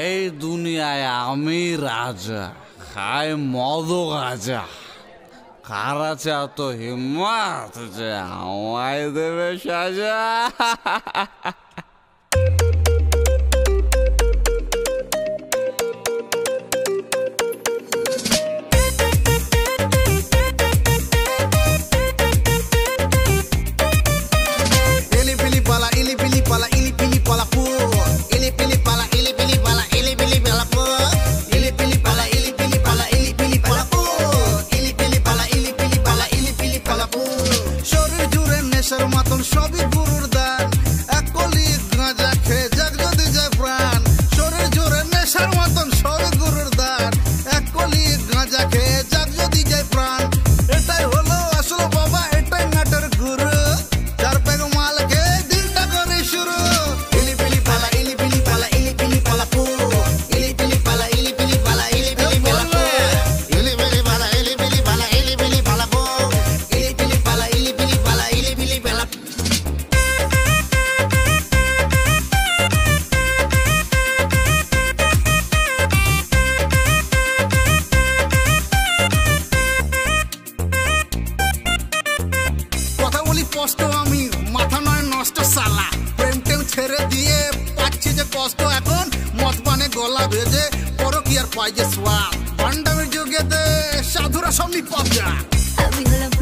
এই দুনিয়ায় আমি রাজা, খাই মদ গাজা। কার আছে এত হিম্মত যে আমায় দেবে সাজা? সবই গুরুর দান, এক কলি গাঁজা খেয়ে যাক যদি যায় প্রাণ। শরীর জোরে নেশার মতন সবই গুরুর দান, এক কলি গাঁজা খেয়ে যাক যদি যায় প্রাণ। এটাই হলো আসল বাবা, এটাই নাটের গুরু, চার প্যাক মাল খেয়ে দিনটা করে শুরু। ইলি পিলি পালা, ইলি পিলি পালা, ইলি পিলি পালা পু, ইলি পিলি পালা, ইলি পিলি পালা, ইলি পিলি পালা পু, ইলি পিলি পালা, ইলি পিলি পালা, ইলি পিলি পালা পু, ইলি পিলি পালা, ইলি পিলি পালা, ইলি পিলি পালা। কষ্ট আমি মাথা নয় নষ্ট সালা, প্রেম টেম ছেড়ে দিয়ে পাচ্ছি যে কষ্ট এখন। মদ পানে গলা ভেজে পরকীয়ার পাই যে সোয়াদ, ভান্ডামের যুগেতে সাধুরা সব নিপাত। আমি হলাম